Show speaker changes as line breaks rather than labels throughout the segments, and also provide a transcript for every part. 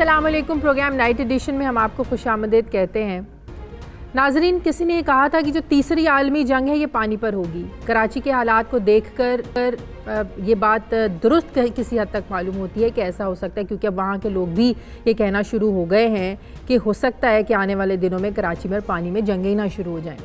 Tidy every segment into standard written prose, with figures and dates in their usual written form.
अस्सलाम वालेकुम। Programme night addition में हम आपको खुशामदीद कहते हैं। नाजरीन, किसी ने कहा था कि जो तीसरी आलमी जंग है ये पानी पर होगी। कराची के हालात को देखकर ये बात दुरुस्त किसी हद तक मालूम होती है कि ऐसा हो सकता है, क्योंकि अब वहाँ के लोग भी ये कहना शुरू हो गए हैं कि हो सकता है कि आने वाले दिनों में कराची में पानी में जंगें ना शुरू हो जाएं।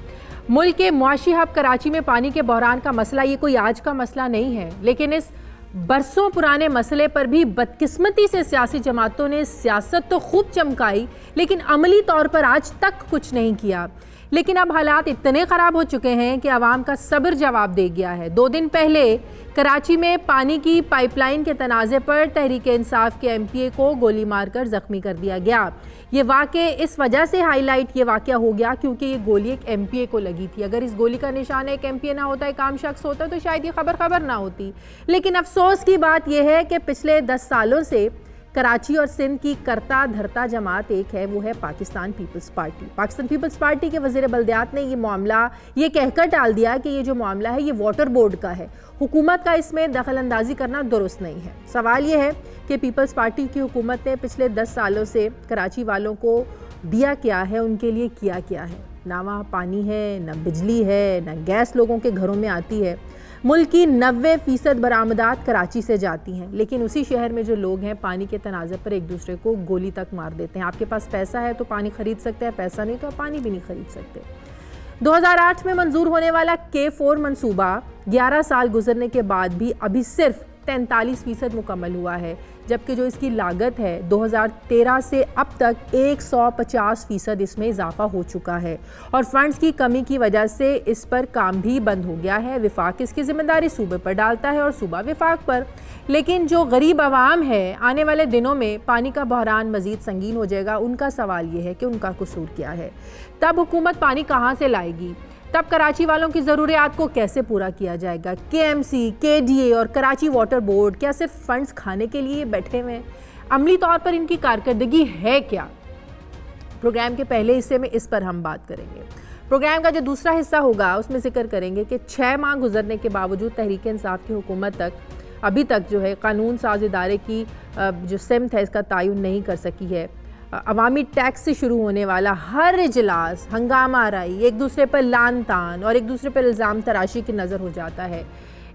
मुल्क के मुआशी हब कराची में पानी के बहरान का मसला ये कोई आज का मसला नहीं है, लेकिन इस बरसों पुराने मसले पर भी बदकिस्मती से सियासी जमातों ने सियासत तो खूब चमकाई, लेकिन अमली तौर पर आज तक कुछ नहीं किया। लेकिन अब हालात इतने ख़राब हो चुके हैं कि आवाम का सब्र जवाब दे गया है। 2 दिन पहले कराची में पानी की पाइपलाइन के तनाज़े पर तहरीक इंसाफ के MPA को गोली मारकर ज़ख्मी कर दिया गया। ये वाक़या इस वजह से हाईलाइट ये वाक़या हो गया क्योंकि ये गोली एक MPA को लगी थी। अगर इस गोली का निशान एक MPA ना होता, एक आम शख्स होता, तो शायद ये खबर ना होती। लेकिन अफसोस की बात यह है कि पिछले 10 सालों से कराची और सिंध की करता धरता जमात एक है, वो है Pakistan Peoples Party. Pakistan Peoples Party के वज़ीर बल्दियात ने ये मामला ये कहकर टाल दिया कि ये जो मामला है ये वाटर बोर्ड का है, हुकूमत का इसमें दखल अंदाजी करना दुरुस्त नहीं है। सवाल ये है कि पीपल्स पार्टी की हुकूमत ने पिछले 10 सालों से कराची वालों को दिया क्या है, उनके लिए किया क्या है। ना वहाँ पानी है, ना बिजली है, ना गैस लोगों के घरों में आती है। मुल्क की 90% बरामदात कराची से जाती हैं, लेकिन उसी शहर में जो लोग हैं पानी के तनाज़े पर एक दूसरे को गोली तक मार देते हैं। आपके पास पैसा है तो पानी खरीद सकते हैं, पैसा नहीं तो आप पानी भी नहीं खरीद सकते। 2008 में मंजूर होने वाला K4 मंसूबा 11 साल गुजरने के बाद भी अभी सिर्फ 43% मुकम्मल हुआ है, जबकि जो इसकी लागत है 2013 से अब तक 150% इसमें इजाफा हो चुका है और फंड्स की कमी की वजह से इस पर काम भी बंद हो गया है। विफाक इसकी जिम्मेदारी सूबे पर डालता है और सूबा विफाक पर। लेकिन जो गरीब आवाम है, आने वाले दिनों में पानी का बहरान मज़ीद संगीन हो जाएगा। उनका सवाल ये है कि उनका कसूर क्या है। तब हुकूमत पानी कहाँ से लाएगी? तब कराची वालों की ज़रूरियात को कैसे पूरा किया जाएगा? KMC, KDA और कराची वाटर बोर्ड क्या सिर्फ फंड्स खाने के लिए बैठे हुए हैं? अमली तौर पर इनकी कारकर्दगी है क्या? प्रोग्राम के पहले हिस्से में इस पर हम बात करेंगे। प्रोग्राम का जो दूसरा हिस्सा होगा उसमें जिक्र करेंगे कि 6 माह गुजरने के बावजूद तहरीक इंसाफ की हुकूमत अभी तक जो है कानून साज इदारे की जो सिमत है इसका तयन नहीं कर सकी है। अवामी टैक्स से शुरू होने वाला हर इजलास हंगामा आराई, एक दूसरे पर लान तान और एक दूसरे पर इल्ज़ाम तराशी की नज़र हो जाता है।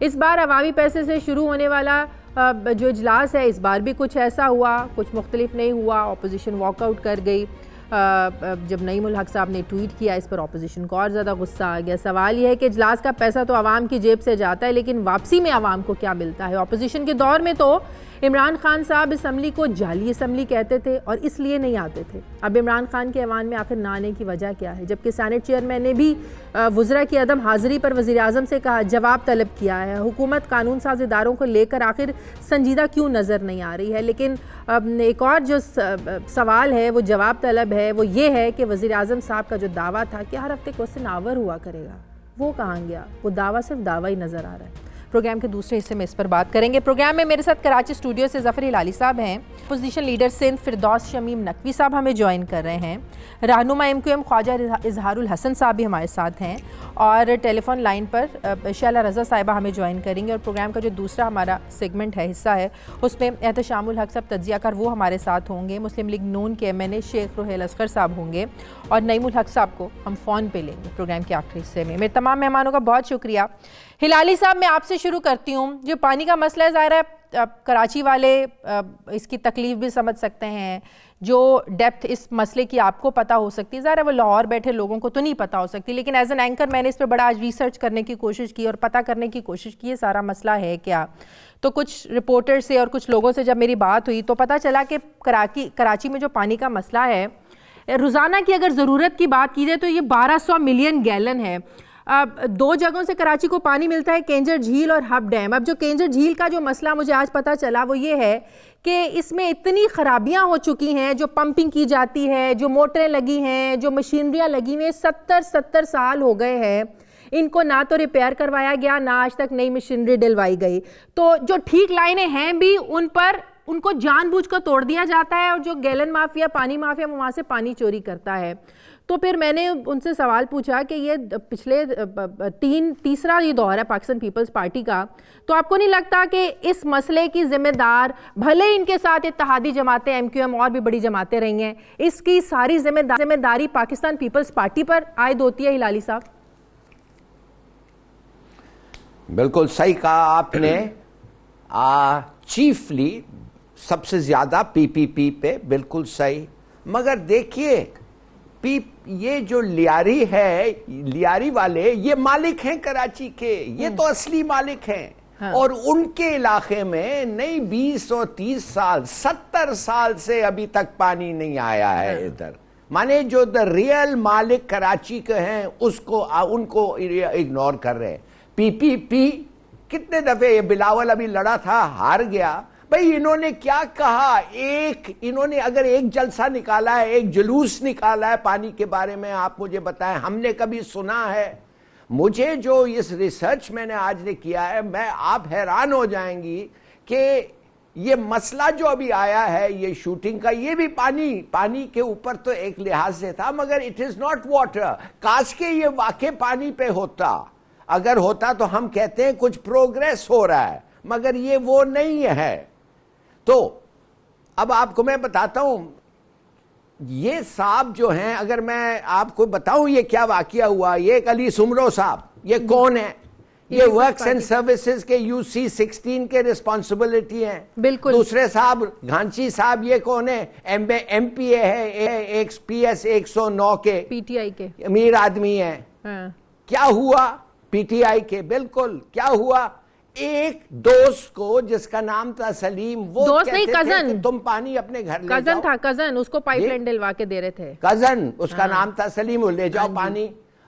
इस बार अवामी पैसे से शुरू होने वाला जो इजलास है, इस बार भी कुछ ऐसा हुआ, कुछ मुख्तलिफ नहीं हुआ। अपोजिशन वॉकआउट कर गई। जब नईमुल हक साहब ने ट्वीट किया, इस पर अपोजिशन को और ज़्यादा गुस्सा आ गया। सवाल यह है कि इजलास का पैसा तो आवाम की जेब से जाता है, लेकिन वापसी में आवाम को क्या मिलता है? अपोजिशन के दौर में तो इमरान खान साहब असम्बली को जाली असम्बली कहते थे और इसलिए नहीं आते थे। अब इमरान खान के ऐवान में आखिर ना आने की वजह क्या है? जबकि सेनेट चेयरमैन ने भी वज़रा की अदम हाज़िरी पर वज़ीर आज़म से कहा, जवाब तलब किया है। हुकूमत कानून साज इदारों को लेकर आखिर संजीदा क्यों नज़र नहीं आ रही है? लेकिन एक और जो सवाल है वो जवाब तलब है, वो ये है कि वज़ीर आज़म साहब का जो दावा था कि हर हफ्ते क्वेश्चन आवर हुआ करेगा, वो कहाँ गया? वो दावा सिर्फ दावा ही नज़र आ रहा है। प्रोग्राम के दूसरे हिस्से में इस पर बात करेंगे। प्रोग्राम में मेरे साथ कराची स्टूडियो से ज़फ़र हिलाली साहब हैं, अपोजिशन लीडर सिंध फिरदौस शमीम नकवी साहब हमें ज्वाइन कर रहे हैं, रहनुमा MQM ख्वाजा इजहारुल हसन साहब भी हमारे साथ हैं और टेलीफोन लाइन पर शैला रज़ा साहिबा हमें ज्वाइन करेंगे। और प्रोग्राम का जो दूसरा हमारा सेगमेंट है, हिस्सा है, उसमें एहतशामुल हक साहब तज्ज़ियाकार वो हमारे साथ होंगे। मुस्लिम लीग नून के MNA शेख रुहेल असगर साहब होंगे और नईमुल हक साहब को हम फ़ोन पे लेंगे प्रोग्राम के आखिरी हिस्से में। मेरे तमाम मेहमानों का बहुत शुक्रिया। हिलाली साहब, मैं आपसे शुरू करती हूँ। जो पानी का मसला है, ज़ाहिर है कराची वाले इसकी तकलीफ़ भी समझ सकते हैं। जो डेप्थ इस मसले की आपको पता हो सकती है, ज़ाहिर है वो लाहौर बैठे लोगों को तो नहीं पता हो सकती, लेकिन एज एन एंकर मैंने इस पर बड़ा आज रिसर्च करने की कोशिश की और पता करने की कोशिश की ये सारा मसला है क्या। तो कुछ रिपोर्टर से और कुछ लोगों से जब मेरी बात हुई तो पता चला कि कराची में जो पानी का मसला है, रोज़ाना की अगर ज़रूरत की बात की जाए तो ये 1200 मिलियन गैलन है। अब 2 जगहों से कराची को पानी मिलता है, केंजर झील और हब डैम। अब जो केंजर झील का जो मसला मुझे आज पता चला वो ये है कि इसमें इतनी खराबियां हो चुकी हैं, जो पंपिंग की जाती है, जो मोटरें लगी हैं, जो मशीनरियां लगी हुई हैं, 70 साल हो गए हैं इनको ना तो रिपेयर करवाया गया, ना आज तक नई मशीनरी डलवाई गई। तो जो ठीक लाइनें हैं भी उनको जानबूझकर तोड़ दिया जाता है और जो गैलन माफिया, पानी माफिया, वहाँ से पानी चोरी करता है। तो फिर मैंने उनसे सवाल पूछा कि ये पिछले तीसरा ये दौर है पाकिस्तान पीपल्स पार्टी का, तो आपको नहीं लगता कि इस मसले की जिम्मेदार, भले इनके साथ इत्तेहादी जमातें MQM और भी बड़ी जमातें रही हैं, इसकी सारी जिम्मेदारी पाकिस्तान पीपल्स पार्टी पर आयद होती है? हिलाली साहब,
बिल्कुल सही कहा आपने। चीफली सबसे ज्यादा PPP पे, बिल्कुल सही। मगर देखिए, ये जो लियारी है, लियारी वाले ये मालिक हैं कराची के, ये तो असली मालिक हैं। हाँ। और उनके इलाके में नहीं 20 और 30 साल, 70 साल से अभी तक पानी नहीं आया है। हाँ। इधर माने जो द रियल मालिक कराची के हैं उसको उनको इग्नोर कर रहे हैं। PPP कितने दफे, ये बिलावल अभी लड़ा था, हार गया। भाई इन्होंने क्या कहा, इन्होंने अगर एक जलसा निकाला है, एक जुलूस निकाला है पानी के बारे में, आप मुझे बताएं, हमने कभी सुना है? मुझे जो इस रिसर्च मैंने आज ने किया है, आप हैरान हो जाएंगी कि ये मसला जो अभी आया है ये शूटिंग का, ये भी पानी के ऊपर तो एक लिहाज से था, मगर इट इज नॉट वाटर। काश के ये वाकई पानी पे होता, अगर होता तो हम कहते हैं कुछ प्रोग्रेस हो रहा है, मगर ये वो नहीं है। तो अब आपको मैं बताता हूं, ये साहब जो हैं, अगर मैं आपको बताऊं ये क्या वाकया हुआ। ये अली सुमरो साहब, ये कौन है? ये वर्क्स एंड सर्विसेज के UC 16 के रिस्पॉन्सिबिलिटी हैं। बिल्कुल। दूसरे साहब घांची साहब, ये कौन है? MPA है, PS 109 के, PTI के अमीर आदमी है। हाँ। क्या हुआ? PTI के, बिल्कुल। क्या हुआ? एक दोस्त को जिसका नाम था सलीम, वो दोस्त नहीं, कजन, तुम पानी अपने घर ले जाओ। कजन था, कजन, उसको पाइपलाइन डलवा के दे रहे थे। कजन, उसका नाम था सलीम, ले जाओ पानी।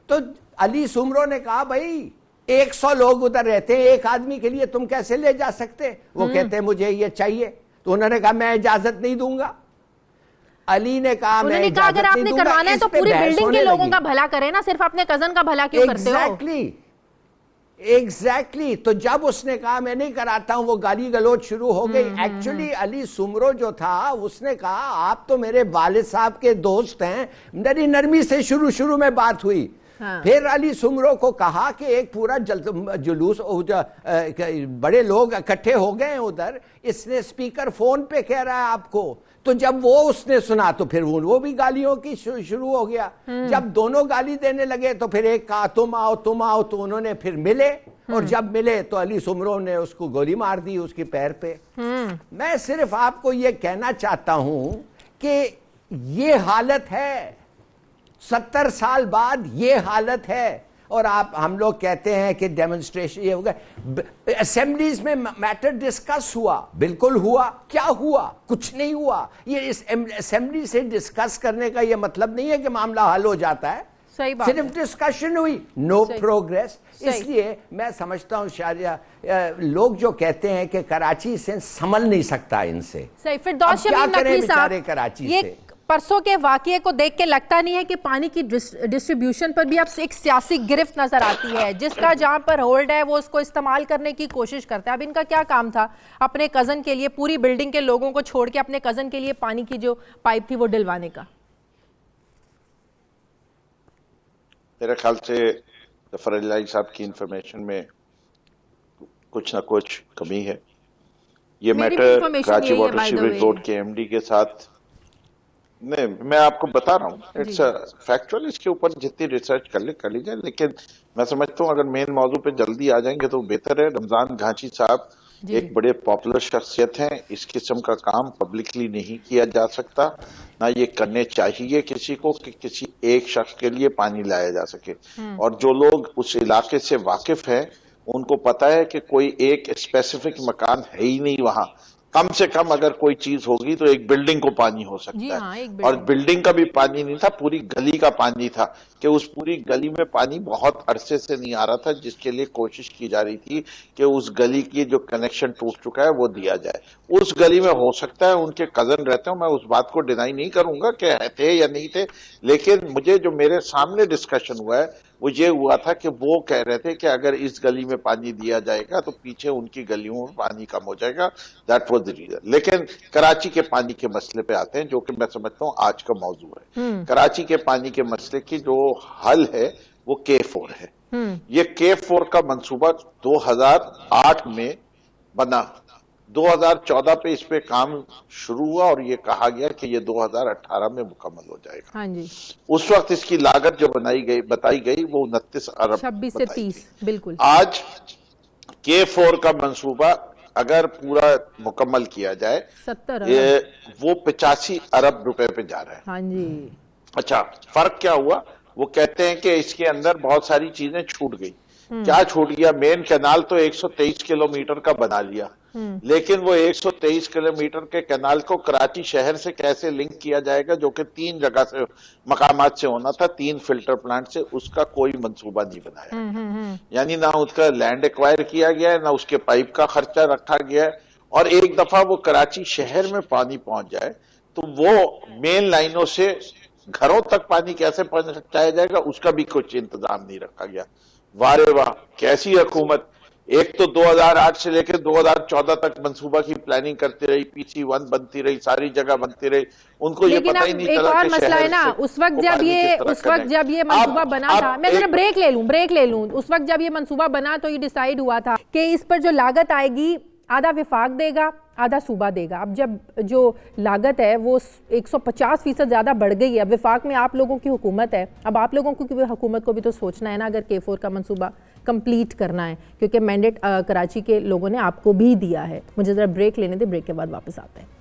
तो अली सुमरो ने कहा भाई 100 लोग उधर रहते हैं, एक आदमी के लिए तुम कैसे ले जा सकते? वो कहते हैं मुझे ये चाहिए। तो उन्होंने कहा मैं इजाजत नहीं दूंगा। अली ने कहा मैं इजाजत
अगर आपने करवाना है तो पूरी बिल्डिंग के लोगों का भला करें ना, सिर्फ अपने कजन का भला क्यों करते हो?
एग्जैक्टली। तो जब उसने कहा मैं नहीं कराता हूं, वो गाली गलौज शुरू हो गई। एक्चुअली अली सुमरो जो था उसने कहा आप तो मेरे वालिद साहब के दोस्त हैं। मेरी नरमी से शुरू में बात हुई। हाँ। फिर अली सुमरो को कहा कि एक पूरा जुलूस, बड़े लोग इकट्ठे हो गए उधर, इसने स्पीकर फोन पे कह रहा है आपको। तो जब वो उसने सुना तो फिर वो भी गालियों की शुरू हो गया। जब दोनों गाली देने लगे तो फिर एक कहा तुम आओ, तो उन्होंने फिर मिले, और जब मिले तो अली सुमरो ने उसको गोली मार दी उसके पैर पे। मैं सिर्फ आपको ये कहना चाहता हूं कि ये हालत है, 70 साल बाद ये हालत है। और हम लोग कहते हैं कि डेमोन्स्ट्रेशन ये होगा, असेंबलीज में मैटर डिस्कस हुआ, बिल्कुल हुआ। क्या हुआ? कुछ नहीं हुआ। ये इस असेंबली से डिस्कस करने का ये मतलब नहीं है कि मामला हल हो जाता है। सही बात, सिर्फ डिस्कशन हुई, नो प्रोग्रेस। इसलिए मैं समझता हूं शारिया, लोग जो कहते हैं कि कराची से संभल नहीं सकता इनसे,
सही। फिर क्या करें बेचारे कराची से? परसों के वाकये को देख के लगता नहीं है कि पानी की डिस्ट्रीब्यूशन पर भी अब एक सियासी गिरफ्त नजर आती है? जिसका जहां पर होल्ड है वो उसको इस्तेमाल करने की कोशिश करता है। अब इनका क्या काम था अपने कजन के लिए, पूरी बिल्डिंग के लोगों को छोड़ के अपने कजन के लिए पानी की जो पाइप थी वो डलवाने का?
मेरे ख्याल से जफर अली साहब की इंफॉर्मेशन में कुछ ना कुछ कमी है। ये matter Karachi water sewerage board के MD के साथ नहीं, मैं आपको बता रहा हूँ, इट्स फैक्चुअल। इसके ऊपर जितनी रिसर्च कर लीजिए, लेकिन मैं समझता हूँ अगर मेन मौजू पे जल्दी आ जाएंगे तो बेहतर है। रमजान घांची साहब एक बड़े पॉपुलर शख्सियत हैं। इस किस्म का काम पब्लिकली नहीं किया जा सकता, ना ये करने चाहिए किसी को कि किसी एक शख्स के लिए पानी लाया जा सके। और जो लोग उस इलाके से वाकिफ हैं उनको पता है कि कोई एक स्पेसिफिक मकान है ही नहीं वहां। कम से कम अगर कोई चीज होगी तो एक बिल्डिंग को पानी हो सकता है। हाँ, और बिल्डिंग का भी पानी नहीं था, पूरी गली का पानी था कि उस पूरी गली में पानी बहुत अरसे से नहीं आ रहा था, जिसके लिए कोशिश की जा रही थी कि उस गली की जो कनेक्शन टूट चुका है वो दिया जाए। उस गली में हो सकता है उनके कजन रहते हो, मैं उस बात को डिनाई नहीं करूंगा कि थे या नहीं थे, लेकिन मुझे जो मेरे सामने डिस्कशन हुआ है वो ये हुआ था कि वो कह रहे थे कि अगर इस गली में पानी दिया जाएगा तो पीछे उनकी गलियों में पानी कम हो जाएगा। That was the reason. लेकिन कराची के पानी के मसले पे आते हैं, जो कि मैं समझता हूँ आज का मौजू है। कराची के पानी के मसले की जो हल है वो K4 है। ये K4 का मंसूबा 2008 में बना, 2014 पे इस पे काम शुरू हुआ और ये कहा गया कि ये 2018 में मुकम्मल हो जाएगा।
हाँ जी।
उस वक्त इसकी लागत जो बताई गई वो 29 अरब
26 से 30 बिल्कुल।
आज K4 का मंसूबा अगर पूरा मुकम्मल किया जाए
70 अरब,
वो 85 अरब रुपए पे जा रहा है।
हाँ जी।
अच्छा, फर्क क्या हुआ? वो कहते हैं कि इसके अंदर बहुत सारी चीजें छूट गई। क्या छूट गया? मेन कैनाल तो 123 किलोमीटर का बना लिया, लेकिन वो 123 किलोमीटर के कैनाल को कराची शहर से कैसे लिंक किया जाएगा, जो कि 3 जगह से मकामात से होना था, 3 फिल्टर प्लांट से, उसका कोई मंसूबा नहीं बनाया। यानी ना उसका लैंड एक्वायर किया गया है, ना उसके पाइप का खर्चा रखा गया है। और एक दफा वो कराची शहर में पानी पहुंच जाए तो वो मेन लाइनों से घरों तक पानी कैसे पहुंचाया जाएगा, उसका भी कुछ इंतजाम नहीं रखा गया। वाह रे वाह, कैसी हुकूमत! एक तो 2008 से लेकर 2014 तक मंसूबा की प्लानिंग करती रही, PC1 बनती रही, सारी जगह बनती रही, उनको ये पता ही नहीं चला।
एक और मसला है ना, उस वक्त जब ये मंसूबा बना था, मैं जरा ब्रेक ले लूं, उस वक्त जब ये मंसूबा बना तो ये डिसाइड हुआ था कि इस पर जो लागत आएगी आधा विफाक देगा, आधा सूबा देगा। अब जब जो लागत है वो 150% ज़्यादा बढ़ गई है, अब विफाक में आप लोगों की हुकूमत है, अब आप लोगों की हुकूमत को भी तो सोचना है ना, अगर K4 का मंसूबा कंप्लीट करना है, क्योंकि मैंडेट कराची के लोगों ने आपको भी दिया है। मुझे ज़रा ब्रेक लेने दे, ब्रेक के बाद वापस आते हैं।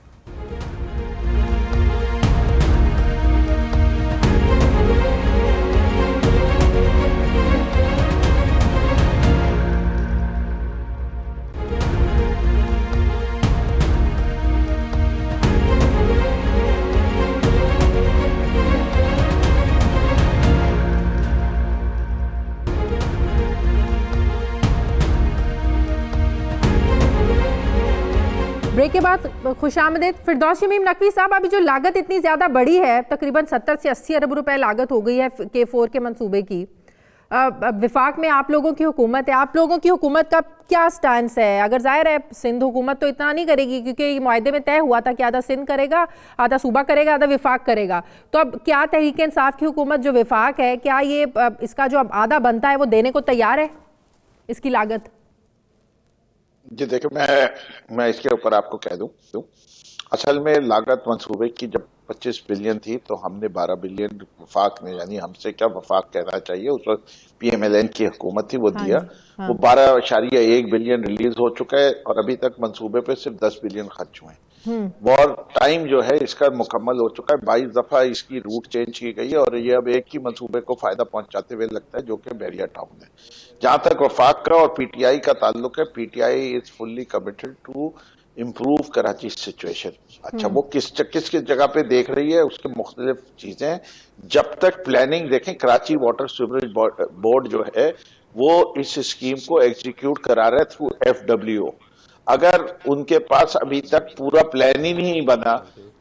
ब्रेक के बाद खुशामदीद। फिरदौस शमीम नकवी साहब, अभी जो लागत इतनी ज़्यादा बढ़ी है, तकरीबन 70 से 80 अरब रुपए लागत हो गई है K4 के मंसूबे की, विफाक में आप लोगों की हुकूमत है, आप लोगों की हुकूमत का क्या स्टैंस है? अगर जाहिर है सिंध हुकूमत तो इतना नहीं करेगी, क्योंकि मुआहदे में तय हुआ था कि आधा सिंध करेगा, आधा सूबा करेगा, आधा विफाक करेगा। तो अब क्या तहरीक इंसाफ की हुकूमत जो विफाक है, क्या ये इसका जो अब आधा बनता है वो देने को तैयार है, इसकी लागत?
जी देखिए, मैं इसके ऊपर आपको कह दूं, असल में लागत मंसूबे की जब 25 बिलियन थी तो हमने 12 बिलियन वफाक ने, यानी हमसे क्या वफाक कहना चाहिए, उस वक्त PMLN की हुकूमत थी, वो दिया। वो 12.1 बिलियन रिलीज हो चुका है और अभी तक मंसूबे पे सिर्फ 10 बिलियन खर्च हुए हैं। और टाइम जो है इसका मुकम्मल हो चुका है, 22 दफा इसकी रूट चेंज की गई है और ये अब एक ही मंसूबे को फायदा पहुंचाते हुए लगता है, जो कि बहरिया टाउन है। जहां तक वफाक का और PTI का ताल्लुक है, PTI is fully committed to improve Karachi situation. अच्छा, वो किस जगह पे देख रही है, उसके मुख्तलिफ चीजें। जब तक प्लानिंग देखें, कराची वाटर सीवरेज बोर्ड जो है वो इस स्कीम को एग्जीक्यूट करा रहा है थ्रू FWO। अगर उनके पास अभी तक पूरा प्लान ही नहीं बना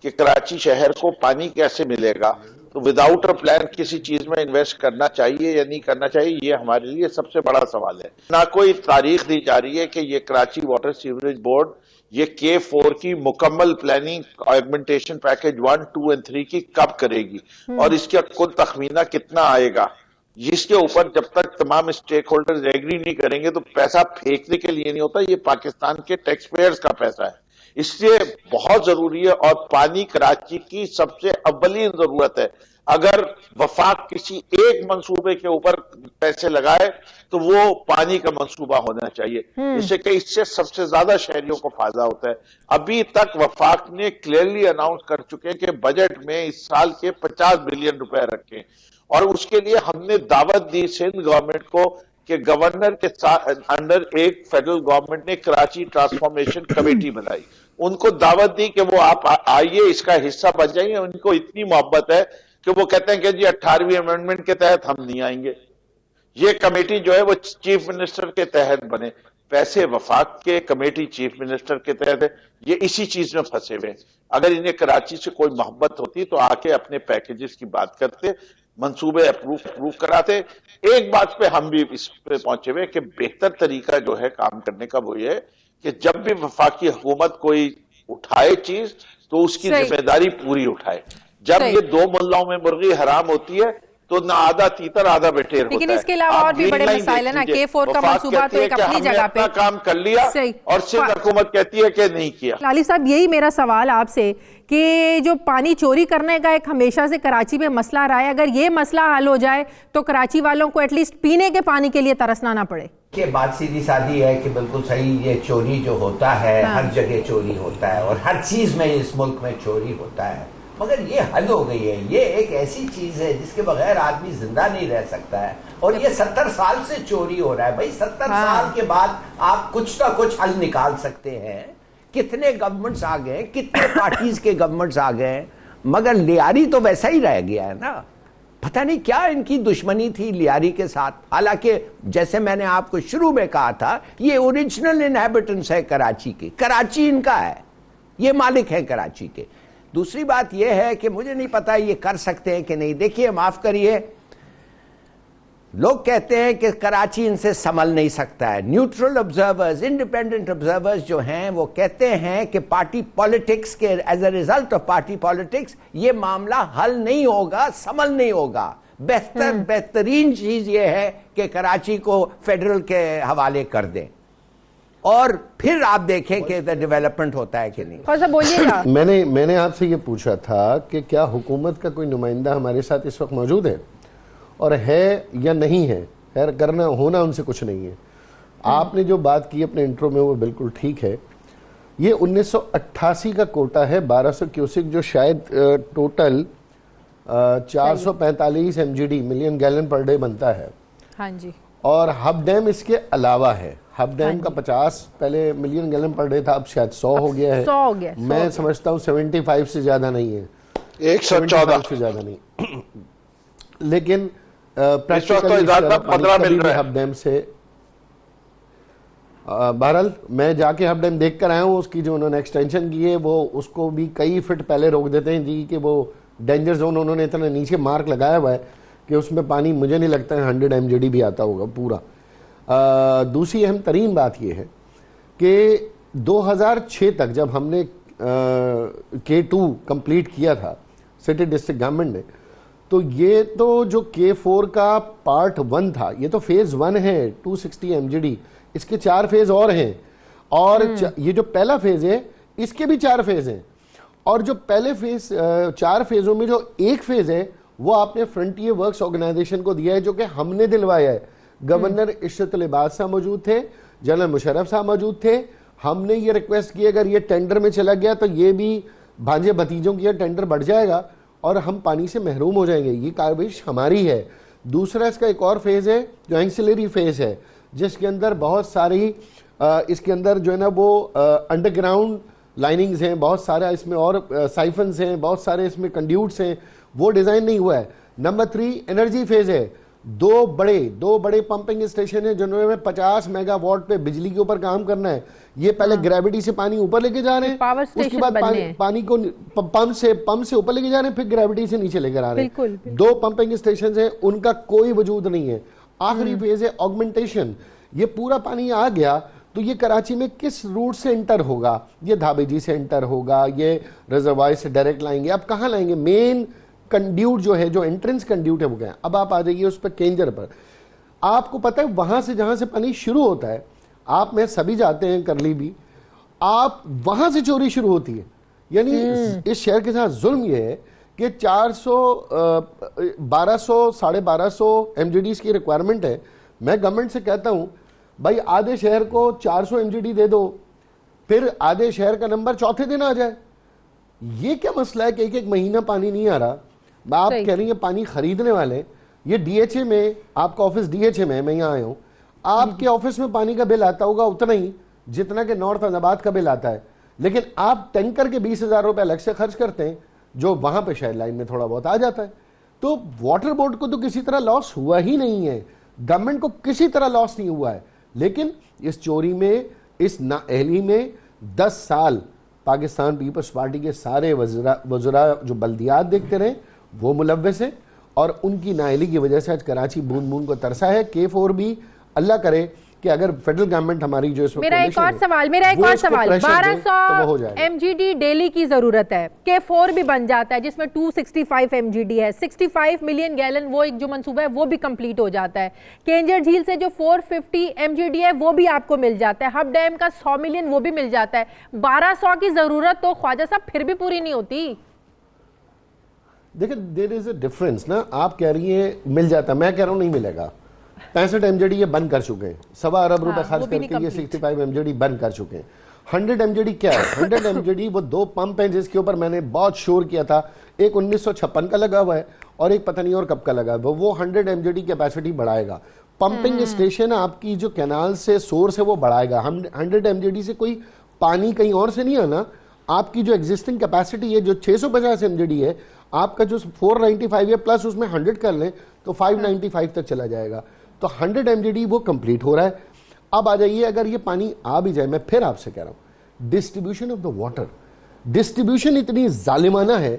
कि कराची शहर को पानी कैसे मिलेगा, तो विदाउट अ प्लान किसी चीज में इन्वेस्ट करना चाहिए या नहीं करना चाहिए, ये हमारे लिए सबसे बड़ा सवाल है। ना कोई तारीख दी जा रही है कि ये कराची वाटर सीवरेज बोर्ड ये K4 की मुकम्मल प्लानिंग ऑगमेंटेशन पैकेज 1, 2 और 3 की कब करेगी और इसका कुल तखमीना कितना आएगा, जिसके ऊपर जब तक तमाम स्टेक होल्डर्स एग्री नहीं करेंगे तो पैसा फेंकने के लिए नहीं होता, ये पाकिस्तान के टैक्स पेयर्स का पैसा है, इसलिए बहुत जरूरी है। और पानी कराची की सबसे अव्वलीन जरूरत है। अगर वफाक किसी एक मंसूबे के ऊपर पैसे लगाए तो वो पानी का मंसूबा होना चाहिए, इससे कि इससे सबसे ज्यादा शहरियों को फायदा होता है। अभी तक वफाक ने क्लियरली अनाउंस कर चुके हैं कि बजट में इस साल के 50 बिलियन रुपए रखे और उसके लिए हमने दावत दी सिंध गवर्नमेंट को कि गवर्नर के साथ अंडर एक फेडरल गवर्नमेंट ने कराची ट्रांसफॉर्मेशन कमेटी बनाई, उनको दावत दी कि वो आप आइए, इसका हिस्सा बन जाइए। उनको इतनी मोहब्बत है कि वो कहते हैं कि जी 18वीं अमेंडमेंट के तहत हम नहीं आएंगे। ये कमेटी जो है वो चीफ मिनिस्टर के तहत बने, पैसे वफाक के, कमेटी चीफ मिनिस्टर के तहत है। ये इसी चीज में फंसे हुए। अगर इन्हें कराची से कोई मोहब्बत होती तो आके अपने पैकेजेस की बात करते, मंसूबे अप्रूव कराते। एक बात पे हम भी इस पे पहुंचे हुए कि बेहतर तरीका जो है काम करने का वो ये है कि जब भी वफाकी हुकूमत कोई उठाए चीज तो उसकी जिम्मेदारी पूरी उठाए। जब ये दो मुल्लाओं में मुर्गी हराम होती है तो ना आधा तीतर आधा बटेर होता है।
लेकिन इसके अलावा और भी बड़े मसाइल है ना, K4 का मंसूबा तो एक अपनी जगह पे
काम कर लिया और सिर्फ हुकूमत कहती है कि नहीं किया।
लाली साहब, यही मेरा सवाल आपसे कि जो पानी चोरी करने का एक हमेशा से कराची में मसला रहा है, अगर ये मसला हल हो जाए तो कराची वालों को एटलीस्ट पीने के पानी के लिए तरसना ना पड़े।
कि बात सीधी सादी है कि बिल्कुल सही, ये चोरी जो होता है हर जगह चोरी होता है और हर चीज में इस मुल्क में चोरी होता है, मगर ये हल हो गई है। ये एक ऐसी चीज है जिसके बगैर आदमी जिंदा नहीं रह सकता है और ये 70 साल से चोरी हो रहा है। भाई 70 साल के बाद आप कुछ ना कुछ हल निकाल सकते हैं। कितने गवर्नमेंट्स आ गए, कितने पार्टीज के गवर्नमेंट्स आ गए, मगर लियारी तो वैसा ही रह गया है ना। पता नहीं क्या इनकी दुश्मनी थी लियारी के साथ। हालांकि जैसे मैंने आपको शुरू में कहा था, ये ओरिजिनल इनहैबिटेंट्स है कराची के, कराची इनका है, ये मालिक है कराची के। दूसरी बात यह है कि मुझे नहीं पता ये कर सकते हैं कि नहीं। देखिए, माफ करिए, लोग कहते हैं कि कराची इनसे संभल नहीं सकता है। न्यूट्रल ऑब्जर्वर्स, इंडिपेंडेंट ऑब्जर्वर्स जो हैं वो कहते हैं कि पार्टी पॉलिटिक्स के as a result of party politics ये मामला हल नहीं होगा, संभल नहीं होगा। बेहतरीन चीज ये है कि कराची को फेडरल के हवाले कर दें और फिर आप देखें कि डेवलपमेंट होता है कि नहीं।
बोलिएगा।
मैंने आपसे ये पूछा था कि क्या हुकूमत का कोई नुमाइंदा हमारे साथ इस वक्त मौजूद है और है या नहीं है। खैर, करना होना उनसे कुछ नहीं है। आपने जो बात की अपने इंट्रो में वो बिल्कुल ठीक है। ये 1988 का कोटा है 1200 क्यूसिक, जो शायद total 445 MGD million gallon per day बनता है।
हाँ जी। और
हब डैम इसके अलावा है। हब डैम का 50 पहले मिलियन गैलन पर डे था, अब शायद 100 हो गया है।
100 हो गया।
मैं समझता हूँ 75 से ज्यादा नहीं है,
114
से ज्यादा नहीं। लेकिन
प्रैक्टिकली
हब डैम से बहरहाल मैं जाके हब डैम देख कर आया हूँ। उसकी जो उन्होंने एक्सटेंशन की है वो उसको भी कई फीट पहले रोक देते हैं जी, कि वो डेंजर जोन उन्होंने इतना नीचे मार्क लगाया हुआ है कि उसमें पानी मुझे नहीं लगता है 100 MGD भी आता होगा पूरा। दूसरी अहम तरीन बात यह है कि 2006 तक जब हमने K2 कंप्लीट किया था सिटी डिस्ट्रिक्ट गवर्नमेंट ने, तो ये तो जो K4 का पार्ट 1 था, ये तो फेज 1 है 260 MGD। इसके 4 फेज और हैं और ये जो पहला फेज है इसके भी 4 फेज हैं। और जो पहले फेज 4 फेजों में जो एक फेज है वो आपने फ्रंटियर वर्क्स ऑर्गेनाइजेशन को दिया है, जो कि हमने दिलवाया है। गवर्नर इशरत लिबास साहब मौजूद थे, जनरल मुशर्रफ साहब मौजूद थे। हमने ये रिक्वेस्ट की अगर ये टेंडर में चला गया तो ये भी भांजे भतीजों की टेंडर बढ़ जाएगा और हम पानी से महरूम हो जाएंगे। ये कारवाइश हमारी है। दूसरा इसका एक और फेज है जो एंसिलरी फेज है, जिसके अंदर बहुत सारी इसके अंदर जो है ना वो अंडरग्राउंड लाइनिंग्स हैं, बहुत सारा इसमें और साइफन्स हैं, बहुत सारे इसमें कंड्यूट्स हैं, वो डिजाइन नहीं हुआ है। नंबर 3 एनर्जी फेज है। दो बड़े पंपिंग स्टेशन है जिन्होंने 50 मेगावाट पे बिजली के ऊपर काम करना है। ये पहले ग्रेविटी से पानी ऊपर लेके जा रहे हैं, उसके बाद पानी को पंप से ऊपर लेके जा रहे हैं, फिर ग्रेविटी से नीचे लेकर आ रहे हैं। 2 पंपिंग स्टेशन है, उनका कोई वजूद नहीं है। आखिरी फेज है ऑगमेंटेशन। ये पूरा पानी आ गया तो ये कराची में किस रूट से एंटर होगा? ये धाबेजी से एंटर होगा, ये रिजर्वायर से डायरेक्ट लाएंगे। अब कहाँ लाएंगे? मेन कंड्यूट जो है, जो एंट्रेंस कंड्यूट है वो गया। अब आप आ जाइए उस पर केंजर पर। आपको पता है वहां से जहां से पानी शुरू होता है, आप में सभी जाते हैं करली भी, आप वहां से चोरी शुरू होती है। यानी इस शहर के साथ जुल्म यह है कि 1200 साढ़े 1200 MGD की रिक्वायरमेंट है। मैं गवर्नमेंट से कहता हूं भाई आधे शहर को 400 MGD दे दो, फिर आधे शहर का नंबर चौथे दिन आ जाए। ये क्या मसला है कि एक महीना पानी नहीं आ रहा? आप कह रही हैं पानी खरीदने वाले। ये DHA में, आपका ऑफिस DHA में है, मैं यहाँ आया हूँ, आपके ऑफिस में पानी का बिल आता होगा उतना ही जितना कि नॉर्थ अहमदाबाद का बिल आता है, लेकिन आप टैंकर के 20,000 रुपए अलग से खर्च करते हैं, जो वहां पे शायद लाइन में थोड़ा बहुत आ जाता है। तो वाटर बोर्ड को तो किसी तरह लॉस हुआ ही नहीं है, गवर्नमेंट को किसी तरह लॉस नहीं हुआ है। लेकिन इस चोरी में, इस नाअहली में 10 साल पाकिस्तान पीपल्स पार्टी के सारे वज़रा जो बल्दियात देखते रहे वो मुलव्वस हैं, और उनकी नाअहली की वजह से आज कराची बूंद बूंद को तरसा है। K4 भी अल्लाह करे कि अगर फेडरल गवर्नमेंट हमारी जो
मेरा एक और सवाल 1200 MGD डेली की जरूरत है, K4 भी बन जाता है जिसमें 265 MGD है, 65 मिलियन गैलन वो एक जो मंसूबा है वो भी कंप्लीट हो जाता है। केंजर झील से जो 450 MGD है वो भी आपको मिल जाता है, हब डैम का 100 मिलियन वो भी मिल जाता है। 1200 की जरूरत तो ख्वाजा साहब फिर भी पूरी नहीं होती।
देखिए देयर इज अ डिफरेंस ना, आप कह रही हैं मिल जाता, मैं कह रहा हूं नहीं मिलेगा। 65 MGD ये बंद कर चुके हैं, 1.25 अरब रुपए खर्च करके ये 65 MGD बंद कर चुके हैं। 100 MGD क्या है? 100 MGD वो 2 पंप हैं जिसके ऊपर मैंने बहुत शोर किया था, एक 1956 का लगा हुआ है और एक पता नहीं और कब का लगा हुआ है। वो 100 MGD कैपेसिटी बढ़ाएगा। पंपिंग स्टेशन आपकी जो कैनाल से सोर्स है वो बढ़ाएगा। 100 MGD से कोई पानी कहीं और से नहीं आना, आपकी जो एग्जिस्टिंग कैपेसिटी है जो 650 MGD है, आपका जो 495 है प्लस उसमें 100 कर लें तो 595 तक चला जाएगा। तो 100 MGD वो कंप्लीट हो रहा है। अब आ जाइए, अगर ये पानी आ भी जाए, मैं फिर आपसे कह रहा हूं distribution of the water, distribution इतनी जालिमाना है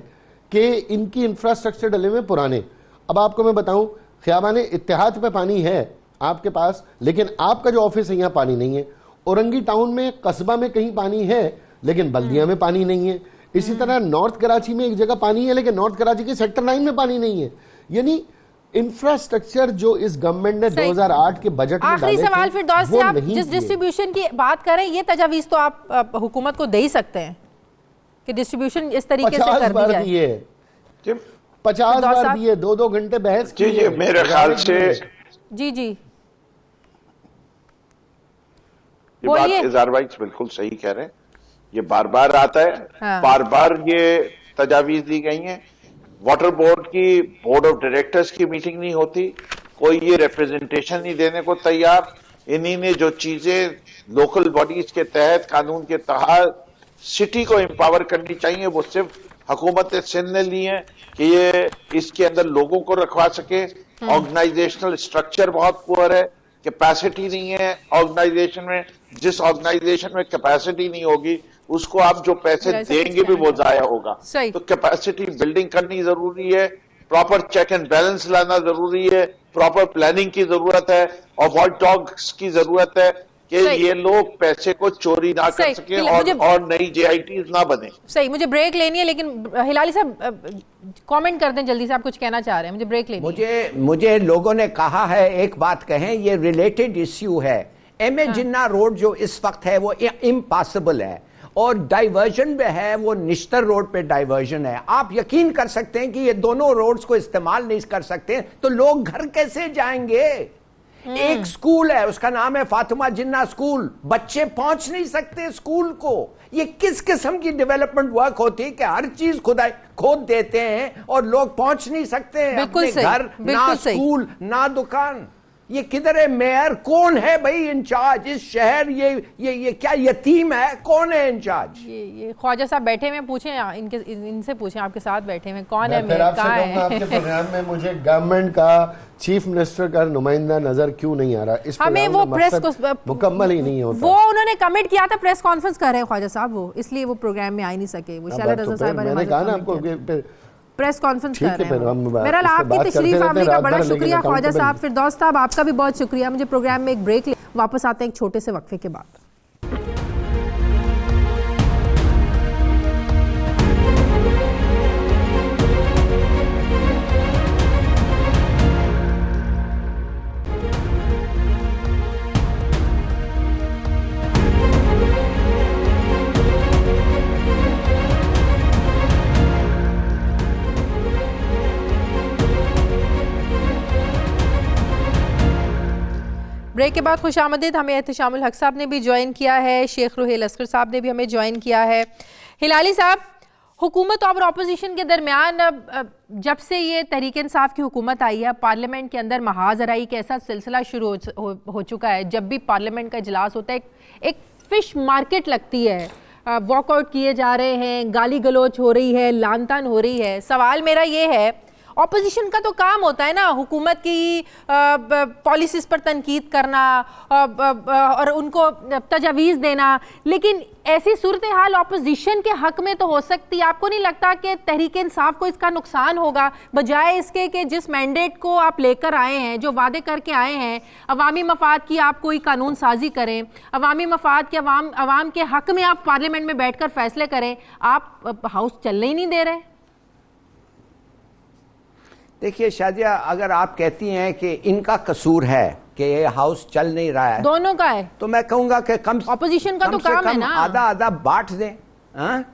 कि इनकी इंफ्रास्ट्रक्चर डले में पुराने। अब आपको मैं बताऊं, ख्याबाने इत्तेहाद पे पानी है आपके पास, लेकिन आपका जो ऑफिस है यहां पानी नहीं है। औरंगी टाउन में, कस्बा में कहीं पानी है लेकिन बल्दिया में पानी नहीं है। इसी तरह नॉर्थ कराची में एक जगह पानी है लेकिन नॉर्थ कराची के सेक्टर 9 में पानी नहीं है। यानी इंफ्रास्ट्रक्चर जो इस गवर्नमेंट ने 2008 के बजट में
आखिरी सवाल फिर दौर से, आप जिस डिस्ट्रीब्यूशन की बात करें, ये तजावीज तो आप हुकूमत को दे ही सकते हैं कि डिस्ट्रीब्यूशन इस तरीके से कर दी जाए।
50 बार दिए, 2-2 घंटे बहस की।
जी मेरे ख्याल से
जी
ये बात इज़हार भाई बिल्कुल सही कह रहे हैं। ये बार बार आता है, बार बार ये तजावीज दी गई हैं। वाटर बोर्ड की बोर्ड ऑफ डायरेक्टर्स की मीटिंग नहीं होती, कोई ये रिप्रेजेंटेशन नहीं देने को तैयार। इन्हीं ने जो चीजें लोकल बॉडीज के तहत, कानून के तहत सिटी को एम्पावर करनी चाहिए, वो सिर्फ हुकूमत सिंध ने ली है कि ये इसके अंदर लोगों को रखवा सके। ऑर्गेनाइजेशनल स्ट्रक्चर बहुत पुअर है, कैपेसिटी नहीं है ऑर्गेनाइजेशन में। जिस ऑर्गेनाइजेशन में कैपेसिटी नहीं होगी उसको आप जो पैसे देंगे भी वो जाया होगा। तो कैपेसिटी बिल्डिंग करनी जरूरी है, प्रॉपर चेक एंड बैलेंस लाना जरूरी है, प्रॉपर प्लानिंग की जरूरत है और वॉच डॉग्स की जरूरत है कि ये लोग पैसे को चोरी ना कर सके और नई JITs ना बने।
सही, मुझे ब्रेक लेनी है, लेकिन हिलाली साहब कमेंट कर दें जल्दी से, आप कुछ कहना चाह रहे हैं, मुझे ब्रेक लेनी है।
मुझे लोगों ने कहा है, एक बात कहें, ये रिलेटेड इश्यू है। MA जिन्ना रोड जो इस वक्त है वो इम्पॉसिबल है और डाइवर्जन में है, वो निश्तर रोड पे डाइवर्जन है। आप यकीन कर सकते हैं कि ये दोनों रोड्स को इस्तेमाल नहीं कर सकते तो लोग घर कैसे जाएंगे? एक स्कूल है, उसका नाम है फातिमा जिन्ना स्कूल, बच्चे पहुंच नहीं सकते स्कूल को। ये किस किस्म की डेवलपमेंट वर्क होती है कि हर चीज खोद देते हैं और लोग पहुंच नहीं सकते हैं अपने घर, ना स्कूल ना दुकान। ये किधर है? मेयर कौन है भाई इंचार्ज इस शहर? ये क्या यतीम है? कौन है इंचार्ज?
ये ख्वाजा साहब बैठे हुए, पूछें इनसे पूछें, आपके साथ बैठे हुए कौन है?
मेयर कहाँ है? आपके प्रोग्राम में मुझे गवर्नमेंट का चीफ मिनिस्टर का नुमाइंदा नजर क्यों नहीं आ रहा? इस
हमें वो प्रेस
मुकम्मल ही नहीं होता।
वो उन्होंने कमिट किया था, प्रेस कॉन्फ्रेंस कर रहे हैं ख्वाजा साहब, वो इसलिए वो प्रोग्राम में आ ही नहीं सके। वो शाला रज़ा साहब ने
मैंने कहा ना आपको
प्रेस कॉन्फ्रेंस कर रहे हैं। मेरा आपकी तशरीफ आने का बड़ा शुक्रिया ख्वाजा साहब। फिर दोस्त साहब आपका भी बहुत शुक्रिया। मुझे प्रोग्राम में एक ब्रेक वापस आते हैं एक छोटे से वक्फे के बाद। ब्रेक के बाद खुशामदीद। हमें एहतशामुल हक साहब ने भी ज्वाइन किया है, शेख रुहेल अस्कर साहब ने भी हमें ज्वाइन किया है। हिलाली साहब, हुकूमत और अपोजिशन के दरमियान जब से ये तहरीक इंसाफ की हुकूमत आई है, पार्लियामेंट के अंदर महाजराई का ऐसा सिलसिला शुरू हो चुका है। जब भी पार्लियामेंट का इजलास होता है एक फिश मार्केट लगती है, वॉकआउट किए जा रहे हैं, गाली गलोच हो रही है, लानतान हो रही है। सवाल मेरा ये है, ऑपोजिशन का तो काम होता है ना हुकूमत की पॉलिसीज पर तनकीद करना और उनको तजावीज़ देना, लेकिन ऐसी सूरत हाल ऑपोजिशन के हक में तो हो सकती है। आपको नहीं लगता कि तहरीक इंसाफ को इसका नुकसान होगा, बजाय इसके कि जिस मैंडेट को आप लेकर आए हैं, जो वादे करके आए हैं, अवामी मफाद की आप कोई कानून साजी करें, अवामी मफाद के अवाम के हक में आप पार्लियामेंट में बैठकर फैसले करें, आप हाउस चलने ही नहीं दे रहे।
देखिए शाजिया, अगर आप कहती हैं कि इनका कसूर है कि ये हाउस चल नहीं रहा है,
दोनों का है,
तो मैं कहूंगा कि कम
ऑपोजिशन का तो काम है ना,
आधा आधा बांट दें। हाँ,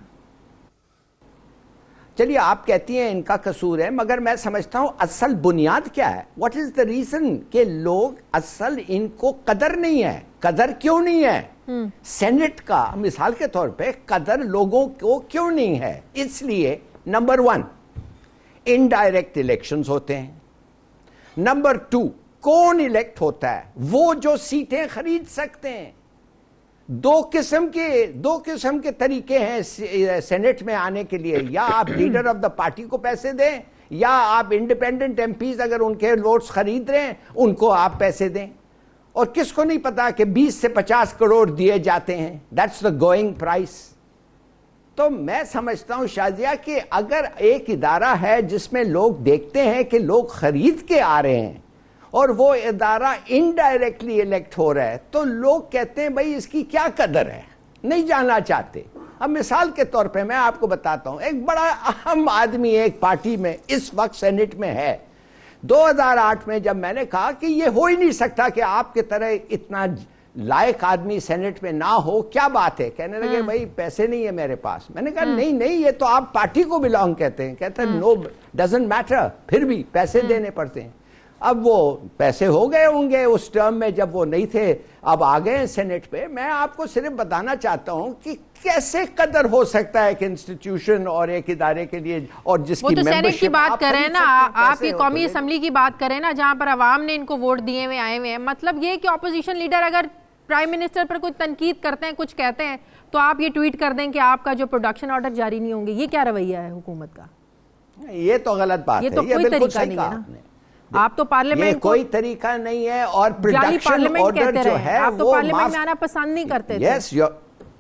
चलिए आप कहती हैं इनका कसूर है, मगर मैं समझता हूं असल बुनियाद क्या है? व्हाट इज द रीजन कि लोग असल इनको कदर नहीं है? कदर क्यों नहीं है? सेनेट का मिसाल के तौर पे कदर लोगों को क्यों नहीं है? इसलिए नंबर 1 इनडायरेक्ट इलेक्शंस होते हैं, नंबर 2 कौन इलेक्ट होता है? वो जो सीटें खरीद सकते हैं। दो किस्म के तरीके हैं सेनेट में आने के लिए, या आप लीडर ऑफ द पार्टी को पैसे दें, या आप इंडिपेंडेंट एमपीज अगर उनके वोट्स खरीद रहे हैं उनको आप पैसे दें। और किसको नहीं पता कि 20 से 50 करोड़ दिए जाते हैं, दैट्स द गोइंग प्राइस। तो मैं समझता हूं शाजिया कि अगर एक इदारा है जिसमें लोग देखते हैं कि लोग खरीद के आ रहे हैं और वो इदारा इनडायरेक्टली इलेक्ट हो रहा है, तो लोग कहते हैं भाई इसकी क्या कदर है, नहीं जानना चाहते। अब मिसाल के तौर पे मैं आपको बताता हूं, एक बड़ा अहम आदमी एक पार्टी में इस वक्त सेनेट में है। 2008 में जब मैंने कहा कि ये हो ही नहीं सकता कि आपके तरह इतना लायक आदमी सेनेट में ना हो, क्या बात है? कहने लगे भाई पैसे नहीं है मेरे पास। मैंने कहा नहीं ये तो आप पार्टी को बिलोंग कहते हैं। कहते हैं नो डजंट मैटर, फिर भी पैसे देने पड़ते हैं। अब वो पैसे हो गए होंगे उस टर्म में जब वो नहीं थे, अब आ गए सेनेट पे। मैं आपको सिर्फ बताना चाहता हूं कि कैसे कदर हो सकता है एक इंस्टीट्यूशन और एक इदारे के लिए, और जिसकी
वो तो सेनेट की बात कर रहे हैं ना, आप ये कौमी
तो
असम्बली की बात करें ना, जहां पर अवाम ने इनको वोट दिए हुए आए हुए हैं। मतलब ये कि ऑपोजिशन लीडर अगर प्राइम मिनिस्टर पर कोई तनकीद करते हैं, कुछ कहते हैं, तो आप ये ट्वीट कर दें कि आपका जो प्रोडक्शन ऑर्डर जारी नहीं होंगे। ये क्या रवैया है हुकूमत का?
ये तो गलत बात है,
ये तो कोई तरीका नहीं है ना। आप तो पार्लियामेंट
कोई तरीका नहीं है, और प्रोडक्शन ऑर्डर जो है
आप तो पार्लियामेंट में आना पसंद नहीं करते थे।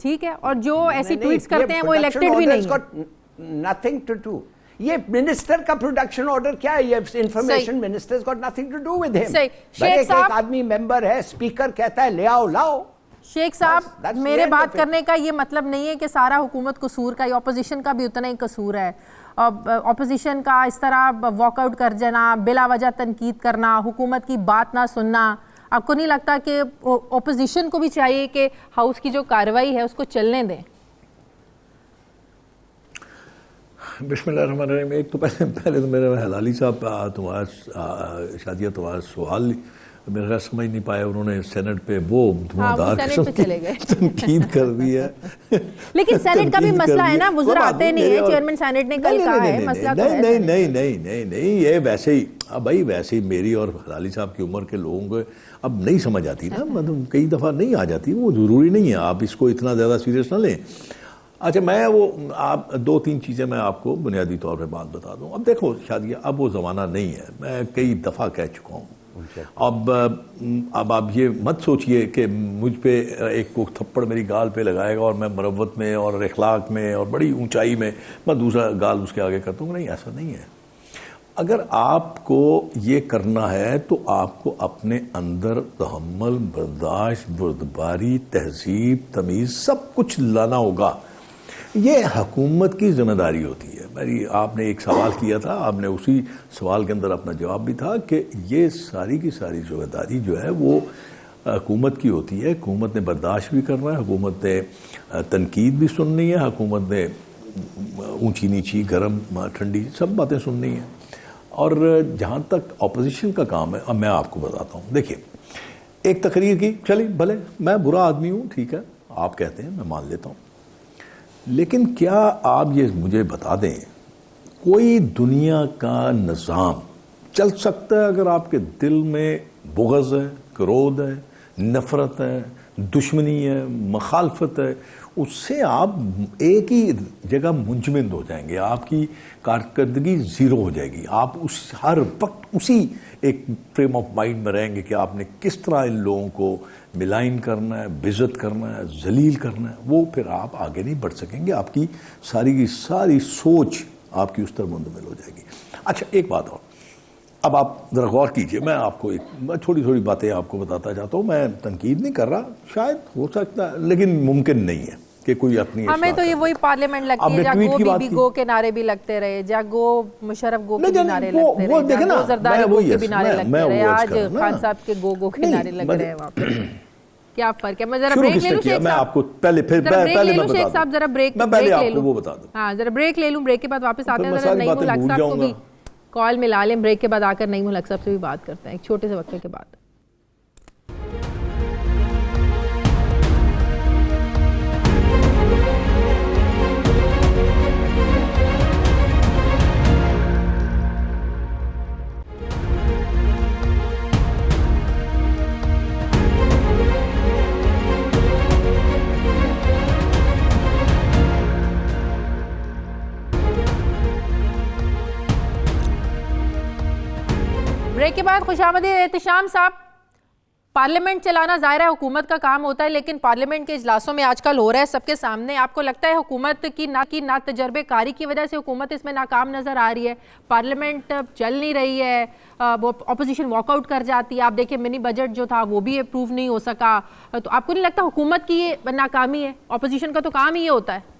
ठीक है, और जो ऐसी ट्वीट्स करते हैं वो इलेक्टेड भी नहीं है।
नथिंग टू डू, ये मिनिस्टर का प्रोडक्शन ऑर्डर क्या है? ये information minister's got nothing to do with him. एक आदमी मेंबर है, स्पीकर कहता है ले आओ लाओ।
शेख साहब, मेरे बात करने का ये मतलब नहीं है कि सारा हुकूमत कसूर का, ऑपोजिशन का भी उतना ही कसूर है। ऑपोजिशन का इस तरह वॉकआउट कर जाना, बिला वजह तनकीद करना, हुकूमत की बात ना सुनना, आपको नहीं लगता कि ऑपोजिशन को भी चाहिए कि हाउस की जो कार्रवाई है उसको चलने दें?
बिस्मिल्लाहिर्रहमानिर्रहीम। एक तो पहले तो मेरे हलाली साहब तुम्हारा शादिया तुम्हारा सवाल मेरे ख्याल समझ नहीं पाया। उन्होंने सेनेट पे वो धुआंधार तनकीद कर दिया।
लेकिन सेनेट का भी मसला है ना, वज़ीर आते नहीं है। चेयरमैन सेनेट ने कल कहा है मसला तो है।
नहीं, ये वैसे ही भाई वैसे ही मेरी और हलाली साहब की उम्र के लोगों को अब नहीं समझ आती ना, मतलब कई दफ़ा नहीं आ जाती। वो ज़रूरी नहीं है, आप इसको इतना ज़्यादा सीरियस ना लें। अच्छा, मैं वो आप 2-3 चीज़ें मैं आपको बुनियादी तौर पे बात बता दूं। अब देखो शादिया, अब वो ज़माना नहीं है, मैं कई दफ़ा कह चुका हूँ। अब आप ये मत सोचिए कि मुझ पे एक को थप्पड़ मेरी गाल पे लगाएगा और मैं मरवत में और इखलाक में और बड़ी ऊंचाई में मैं दूसरा गाल उसके आगे करता हूँ। नहीं, ऐसा नहीं है। अगर आपको ये करना है तो आपको अपने अंदर तहम्मुल, बर्दाश्त, बुर्दबारी, तहजीब, तमीज़ सब कुछ लाना होगा। ये हुकूमत की जिम्मेदारी होती है। मेरी आपने एक सवाल किया था, आपने उसी सवाल के अंदर अपना जवाब भी था कि ये सारी की सारी जिम्मेदारी जो है वो हुकूमत की होती है। हुकूमत ने बर्दाश्त भी करना है, हुकूमत ने तनकीद भी सुननी है, हुकूमत ने ऊंची नीची, गर्म ठंडी सब बातें सुननी है। और जहाँ तक अपोजिशन का काम है, अब मैं आपको बताता हूँ। देखिए, एक तकरीर की, चलिए भले मैं बुरा आदमी हूँ, ठीक है, आप कहते हैं, मैं मान लेता हूँ, लेकिन क्या आप ये मुझे बता दें कोई दुनिया का निज़ाम चल सकता है अगर आपके दिल में बुग़्ज़ है, क्रोध है, नफ़रत है, दुश्मनी है, मुखालफत है, उससे आप एक ही जगह मुंजमद हो जाएंगे, आपकी कारकर्दगी ज़ीरो हो जाएगी। आप उस हर वक्त उसी एक फ्रेम ऑफ माइंड में रहेंगे कि आपने किस तरह इन लोगों को मिलाइन करना है, बेइज्जत करना है, जलील करना है। वो फिर आप आगे नहीं बढ़ सकेंगे, आपकी सारी की सारी सोच आपकी उस तरह मुंतमिल हो जाएगी। अच्छा, एक बात और, अब आप ज़रा गौर कीजिए, मैं आपको एक थोड़ी थोड़ी बातें आपको बताता जाता हूँ। मैं तनकीद नहीं कर रहा, शायद हो सकता है, लेकिन मुमकिन नहीं है कि कोई अपनी
हमें तो ये वही पार्लियामेंट लगती है जहाँ गो बीबी गो के नारे भी लगते रहे, जहाँ गो मुशर्रफ गो के नारे लगते रहे, जहाँ जरदारी गो के भी नारे लगते रहे, आज खान साहब के गो के नारे लग रहे हैं वहाँ पे। क्या फर्क है? मैं जरा ब्रेक ले लूं शेख साहब, मैं
आपको पहले मैं
शेख साहब जरा ब्रेक ले लूं,
वो बता दूं।
हाँ जरा ब्रेक ले लूं, ब्रेक के बाद वापस आते हैं। जरा नईम उल हक साहब को भी कॉल मिला लें, ब्रेक के बाद आकर नईम उल हक साहब से भी बात करते हैं एक छोटे से वक्फे के बाद। ब्रेक के बाद खुशामदीद एहतिशाम साहब। पार्लियामेंट चलाना ज़ाहिर है हुकूमत का काम होता है, लेकिन पार्लियामेंट के इजलासों में आजकल हो रहा है सबके सामने। आपको लगता है हुकूमत की ना तजर्बेकारी की वजह से हुकूमत इसमें नाकाम नज़र आ रही है? पार्लियामेंट चल नहीं रही है, वो अपोजिशन वॉकआउट कर जाती है। आप देखिए मिनी बजट जो था वो भी अप्रूव नहीं हो सका। तो आपको नहीं लगता हुकूमत की ये नाकामी है? अपोजिशन का तो काम ही ये होता है।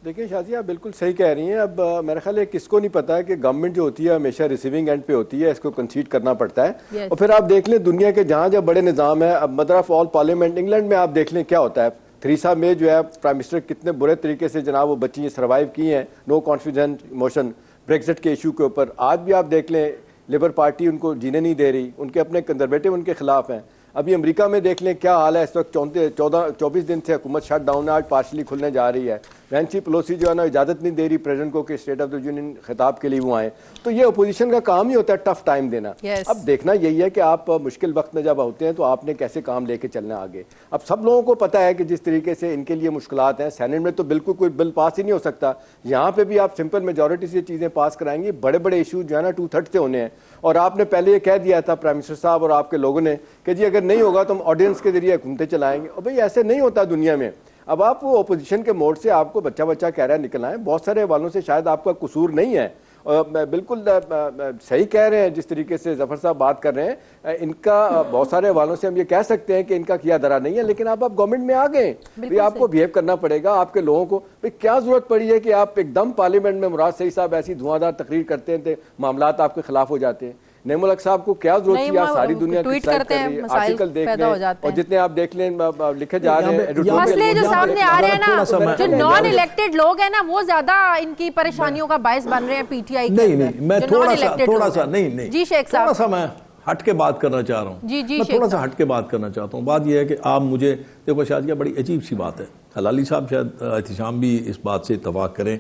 देखिए शाजिया, आप बिल्कुल सही कह रही हैं। अब मेरा ख्याल है किसको नहीं पता है कि गवर्नमेंट जो होती है हमेशा रिसीविंग एंड पे होती है, इसको कंसीड करना पड़ता है।
yes.
और फिर आप देख लें दुनिया के जहाँ जहाँ बड़े निज़ाम है, अब mother of all parliament England में आप देख लें क्या होता है। थेरेसा मे जो है प्राइम मिनिस्टर, कितने बुरे तरीके से जनाब वो बच्ची सर्वाइव की हैं, नो कॉन्फिडेंस मोशन ब्रेक्जिट के इशू के ऊपर। आज भी आप देख लें लेबर पार्टी उनको जीने नहीं दे रही, उनके अपने कंजर्वेटिव उनके खिलाफ हैं। अभी अमेरिका में देख लें क्या हाल है इस वक्त, 24 दिन से हुकूमत शट डाउन है, आज पार्शली खुलने जा रही है। नैंसी पेलोसी जो है ना इजाज़त नहीं दे रही प्रेसिडेंट को कि स्टेट ऑफ द यूनियन खिताब के लिए वो आए। तो ये अपोजिशन का काम ही होता है टफ टाइम देना।
yes.
अब देखना यही है कि आप मुश्किल वक्त में जब होते हैं तो आपने कैसे काम लेके चलना आगे। अब सब लोगों को पता है कि जिस तरीके से इनके लिए मुश्किलात हैं, सेनेट में तो बिल्कुल कोई बिल पास ही नहीं हो सकता। यहाँ पे भी आप सिंपल मेजोरिटी से चीज़ें पास कराएंगे, बड़े बड़े इशू जो है ना 2/3 से होने हैं। और आपने पहले ये कह दिया था प्राइम मिनिस्टर साहब और आपके लोगों ने कि जी अगर नहीं होगा तो हम ऑडियंस के जरिए हुकूमतें चलाएंगे। और भाई ऐसे नहीं होता दुनिया में। अब आप वो अपोजिशन के मोड से आपको बच्चा बच्चा कह रहा है निकलना है, बहुत सारे हवालों से शायद आपका कसूर नहीं है। मैं बिल्कुल सही कह रहे हैं जिस तरीके से जफर साहब बात कर रहे हैं, इनका बहुत सारे हवालों से हम ये कह सकते हैं कि इनका किया धरा नहीं है। लेकिन आप गवर्नमेंट में आ गए, भाई आपको बिहेव करना पड़ेगा आपके लोगों को। भाई क्या जरूरत पड़ी है कि आप एकदम पार्लियामेंट में मुराद सईद साहब ऐसी धुआंधार तकरीर करते हैं, मामलात आपके खिलाफ हो जाते हैं। नईम उल हक साहब को क्या जरूरत थी? सारी दुनिया
ट्वीट करते हैं,
आर्टिकल देख लें और जितने आप देख लें लिखे जा रहे हैं।
मसले जो सामने आ रहे हैं ना, जो नॉन इलेक्टेड लोग हैं ना, वो ज्यादा इनकी परेशानियों का बायस बन रहे हैं पीटीआई के।
नहीं, मैं थोड़ा सा नहीं
जी शेख साहब,
थोड़ा सा मैं हट के बात करना चाह रहा हूँ। मैं थोड़ा सा हट के बात करना चाहता हूँ। बात यह है कि आप मुझे देखो शादिया, बड़ी अजीब सी बात है। हलाली साहब शायद एहतिशाम भी इस बात से इत्तफाक करें।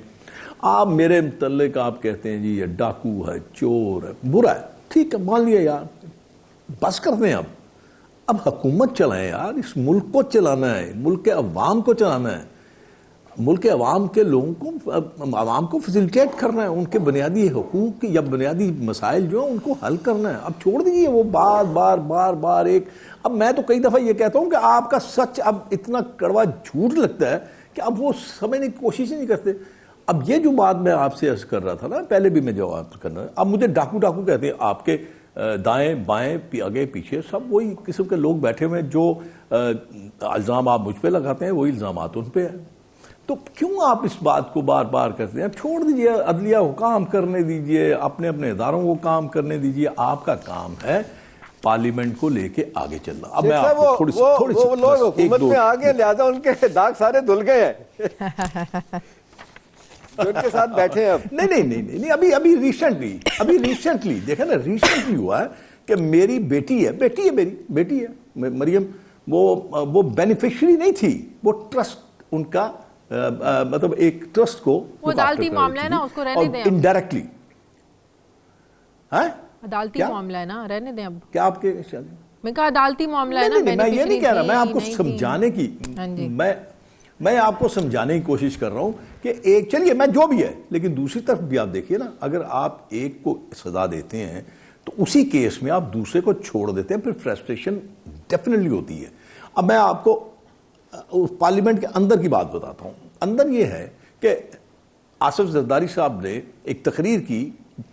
आप मेरे मुतल्लिक आप कहते हैं जी ये डाकू है, चोर है, बुरा है। ठीक है, मान लिया यार, बस करते हैं। अब हुकूमत चलाएं यार, इस मुल्क को चलाना है, मुल्क के अवाम को चलाना है, मुल्क के अवाम के लोगों को, अवाम को फैसिलिटेट करना है, उनके बुनियादी हुकूक या बुनियादी मसाइल जो है उनको हल करना है। अब छोड़ दीजिए वो बार एक। अब मैं तो कई दफ़ा ये कहता हूँ कि आपका सच अब इतना कड़वा झूठ लगता है कि अब वो समझने की कोशिश ही नहीं करते। अब ये जो बात मैं आपसे अर्ज कर रहा था ना, पहले भी मैं जवाब करना, अब मुझे डाकू कहते हैं। आपके दाएं बाएं आगे पीछे सब वही किस्म के लोग बैठे हुए हैं। जो इल्ज़ाम आप मुझ पे लगाते हैं वही इल्ज़ाम उन पे है। तो क्यों आप इस बात को बार बार करते हैं? छोड़ दीजिए, अदलिया को काम करने दीजिए, अपने अपने इदारों को काम करने दीजिए। आपका काम है पार्लियामेंट को लेके आगे चलना। अब मैं आपको थोड़ी सी
लोग हुकूमत में आ गए, लिहाजा उनके दाग सारे धुल गए हैं उनके साथ बैठे हैं। अब
नहीं, अभी रिसेंटली देखा ना, रिसेंटली हुआ है कि मेरी बेटी है मेरी बेटी है मरियम, वो बेनिफिशियरी नहीं थी, वो ट्रस्ट उनका मतलब एक ट्रस्ट को
वो अदालती मामला है ना, उसको रहने दें।
इनडायरेक्टली
अदालती मामला है ना, रहने दें। अब
क्या आपके
मैं कहा अदालती मामला है ना,
नहीं, मैं ये नहीं कह रहा, मैं आपको
नहीं
समझाने की
हाँ जी।
मैं आपको समझाने की कोशिश कर रहा हूं कि एक, चलिए मैं जो भी है, लेकिन दूसरी तरफ भी आप देखिए ना, अगर आप एक को सजा देते हैं तो उसी केस में आप दूसरे को छोड़ देते हैं, फिर फ्रस्ट्रेशन डेफिनेटली होती है। अब मैं आपको उस पार्लियामेंट के अंदर की बात बताता हूं। अंदर ये है कि आसिफ जरदारी साहब ने एक तकरीर की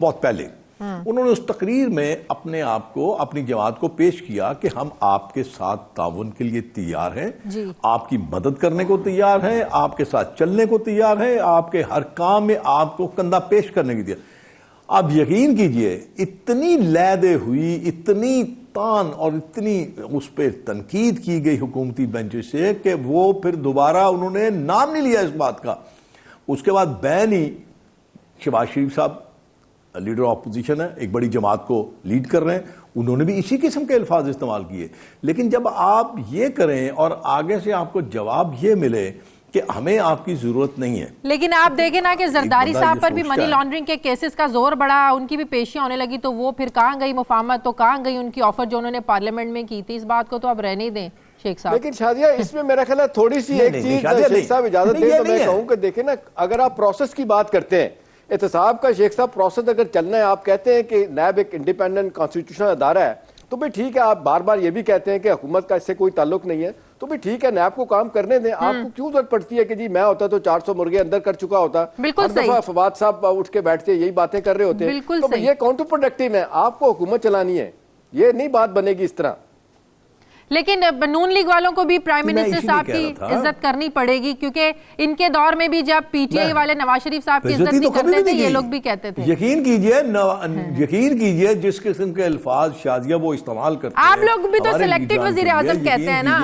बहुत पहले, उन्होंने उस तकरीर में अपने आप को, अपनी जमात को पेश किया कि हम आपके साथ ताउन के लिए तैयार हैं, आपकी मदद करने को तैयार हैं, आपके साथ चलने को तैयार हैं, आपके हर काम में आपको कंधा पेश करने की तैयार। आप यकीन कीजिए, इतनी लैदे हुई, इतनी तान और इतनी उस पर तनकीद की गई हुकूमती बेंच से कि वो फिर दोबारा उन्होंने नाम नहीं लिया इस बात का। उसके बाद बैन ही, शहबाज शरीफ साहब लीडर ऑफ अपोजिशन है, एक बड़ी जमात को लीड कर रहे हैं, उन्होंने भी इसी किस्म के अल्फाज इस्तेमाल किए। लेकिन जब आप ये करें और आगे से आपको जवाब ये मिले कि हमें आपकी जरूरत नहीं है।
लेकिन आप देखें ना कि जरदारी साहब पर भी मनी लॉन्ड्रिंग के केसेस का जोर बढ़ा, उनकी भी पेशियां होने लगी, तो वो फिर कहां गई मुफाहमत, तो कहां गई उनकी ऑफर जो उन्होंने पार्लियामेंट में की थी। इस बात को तो आप रहने ही दें शेख साहब।
लेकिन शादिया, इसमें मेरा ख्याल है थोड़ी सी एक चीज शेख साहब इजाजत दें तो मैं कहूँ कि देखें ना, अगर आप प्रोसेस की बात करते हैं, एहतसाब का शेख साहब प्रोसेस अगर चलना है, आप कहते हैं कि नैब एक इंडिपेंडेंट कॉन्स्टिट्यूशनल अदारा है, तो भी ठीक है। आप बार बार ये भी कहते हैं कि हुकूमत का इससे कोई ताल्लुक नहीं है, तो भी ठीक है, नैब को काम करने दें। आपको क्यों जरूरत पड़ती है कि जी मैं होता तो 400 मुर्गे अंदर कर चुका होता।
बिल्कुल
हर दफा फवाद साहब उठ के बैठते यही बातें कर रहे होते हैं, तो ये काउंटर प्रोडक्टिव है। आपको हुकूमत चलानी है, ये नहीं बात बनेगी इस तरह।
लेकिन नून लीग वालों को भी प्राइम मिनिस्टर साहब की इज्जत करनी पड़ेगी, क्योंकि इनके दौर में भी जब पीटीआई वाले नवाज शरीफ साहब की इज्जत नहीं करते थे, ये लोग भी कहते थे।
यकीन कीजिए जिस किस्म के अल्फाज शादिया वो इस्तेमाल करते हैं।
आप लोग भी तो सिलेक्टेड वजीर आजम कहते हैं ना,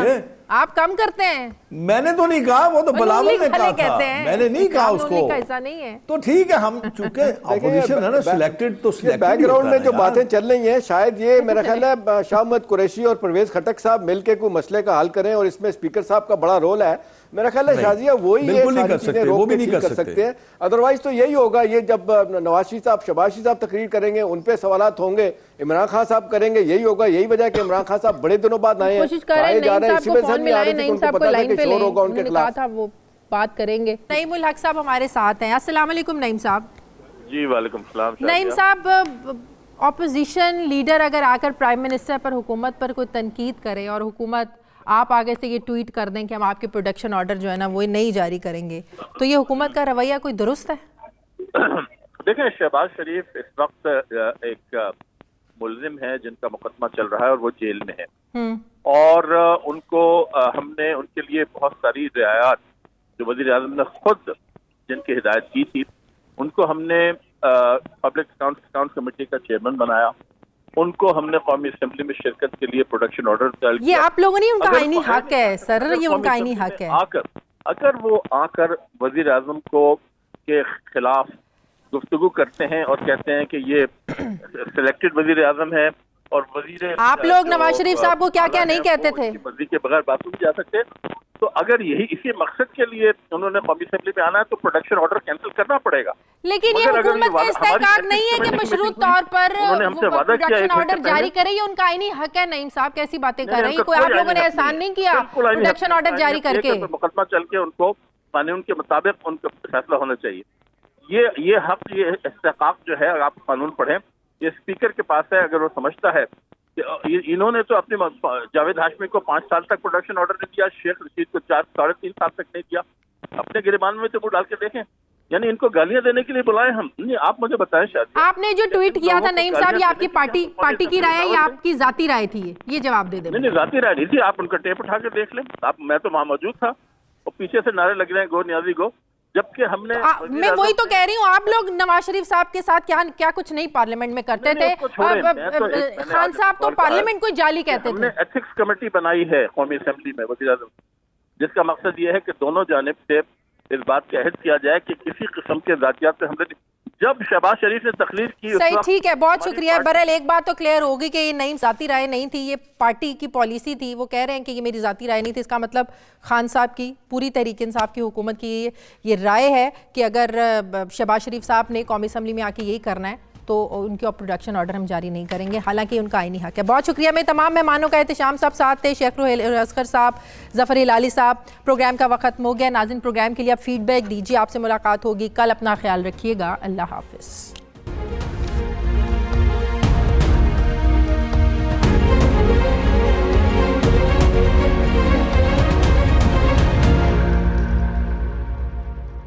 आप कम करते हैं।
मैंने तो नहीं कहा, वो तो बिलावल ने कहा था, मैंने नहीं कहा उसको।
ऐसा नहीं है
तो ठीक है, हम चूंकि अपोजिशन है ना, सिलेक्टेड तो सिलेक्टेड।
बैकग्राउंड में जो बातें चल रही हैं, शायद ये मेरा ख्याल है शाह मोहम्मद कुरैशी और परवेज खटक साहब मिलकर कोई मसले का हल करें, और इसमें स्पीकर साहब का बड़ा रोल है। मेरा ख्याल है शाजिया वही ये सारी चीजें रोक के ठीक कर सकते हैं। अदरवाइज तो यही होगा, ये जब नवाज शरीफ साहब, शहबाज शरीफ साहब तकरीर करेंगे, उन पे सवालात होंगे, इमरान खान साहब करेंगे, यही होगा। यही वजह कि इमरान खान साहब बड़े दिनों बाद आए हैं, आए जा रहे हैं, इसी में से नहीं आ रहे थे, उनको पता था कि शोर होगा उनके खिलाफ।
वो बात करेंगे। नईमुल हक साहब हमारे साथ हैं। अस्सलाम वालेकुम नईम साहब।
जी वालेकुम सलाम।
नईम साहब, ऑपोजिशन लीडर अगर आकर प्राइम मिनिस्टर पर, हुकूमत पर कोई तनकीद करे और हुकूमत आप आगे से ये ट्वीट कर दें कि हम आपके प्रोडक्शन ऑर्डर जो है ना वो नहीं जारी करेंगे, तो ये हुकूमत का रवैया कोई दुरुस्त है?
देखें, शहबाज शरीफ इस वक्त एक मुल्जिम है जिनका मुकदमा चल रहा है और वो जेल में है, और उनको हमने उनके लिए बहुत सारी रियायत जो वज़ीर आज़म ने खुद जिनकी हिदायत की थी, उनको हमने पब्लिक अकाउंट कमेटी का चेयरमैन बनाया, उनको हमने कौमी असेंबली में शिरकत के लिए प्रोडक्शन ऑर्डर डाल
ये आप लोगों ने उनका आईनी हक है सर, ये उनका आईनी हक है।
अगर वो आकर वज़ीर आज़म को के खिलाफ गुफ्तगू करते हैं और कहते हैं कि ये सिलेक्टेड वज़ीर आज़म है और वज़ीर,
आप लोग नवाज शरीफ साहब को क्या क्या नहीं कहते थे,
मर्जी के बगैर बातों भी जा सकते, तो अगर यही इसी मकसद के लिए उन्होंने कौमी असेंबली में आना है तो प्रोडक्शन ऑर्डर कैंसिल करना पड़ेगा।
लेकिन ये हुकूमत का इस्तेहकाक नहीं है कि मशरूत तौर पर प्रोडक्शन ऑर्डर जारी करे, ये उनका आईनी हक है। नईम साहब कैसी बातें कर रहे हैं, कोई आप लोगों ने एहसान नहीं किया प्रोडक्शन ऑर्डर जारी करके।
मुकदमा चल के उनको कानून के मुताबिक उनका फैसला होना चाहिए। ये हक, ये इस्तेहकाक जो है, अगर आप कानून पढ़ें, ये स्पीकर के पास है। अगर वो समझता है कि इन्होंने तो अपने जावेद हाशमी को 5 साल तक प्रोडक्शन ऑर्डर नहीं दिया, शेख रशीद को 4-3.5 साल तक नहीं दिया, अपने गिरबान में तो वो डाल के देखें, यानी इनको गालियां देने के लिए बुलाए हम? नहीं, आप मुझे बताएं शायद
आपने जो ट्वीट किया था नईम साहब, ये आपकी पार्टी की राय है या आपकी जाती राय थी? ये जवाब दे दें।
नहीं, जाती राय नहीं थी, आप उनका टेप उठा के देख लें। मैं तो वहां मौजूद था और पीछे से नारे लग रहे हैं गो नियाजी गो, जबकि हमने
मैं वही तो कह रही हूँ, आप लोग नवाज शरीफ साहब के साथ क्या कुछ नहीं पार्लियामेंट में करते थे। खान साहब तो पार्लियामेंट को जाली कहते थे।
हमने एथिक्स कमेटी बनाई है कौमी असेंबली में वज़ीर आज़म, जिसका मकसद ये है कि दोनों जानिब से इस बात का अहद किया जाए कि किसी किस्म के जातियात पे हमले। जब शहबाज शरीफ ने तकरीर की,
सही, ठीक है, बहुत शुक्रिया। बहरहाल एक बात तो क्लियर होगी कि ये नई जाती राय नहीं थी, ये पार्टी की पॉलिसी थी। वो कह रहे हैं कि ये मेरी जाती राय नहीं थी, इसका मतलब खान साहब की, पूरी तहरीक इंसाफ की हुकूमत की ये राय है कि अगर शहबाज शरीफ साहब ने कौमी असेंबली में आके यही करना है तो उनके और प्रोडक्शन ऑर्डर हम जारी नहीं करेंगे, हालांकि उनका आईनी हक है। बहुत शुक्रिया। मैं तमाम मेहमानों का एहतशाम सब साथ थे, शेख रुहैल असगर साहब, ज़फ़र हिलाली साहब। प्रोग्राम का वक्त ख़त्म हो गया। नाज़रीन, प्रोग्राम के लिए आप फीडबैक दीजिए। आपसे मुलाकात होगी कल। अपना ख्याल रखिएगा। अल्लाह हाफ़िज़।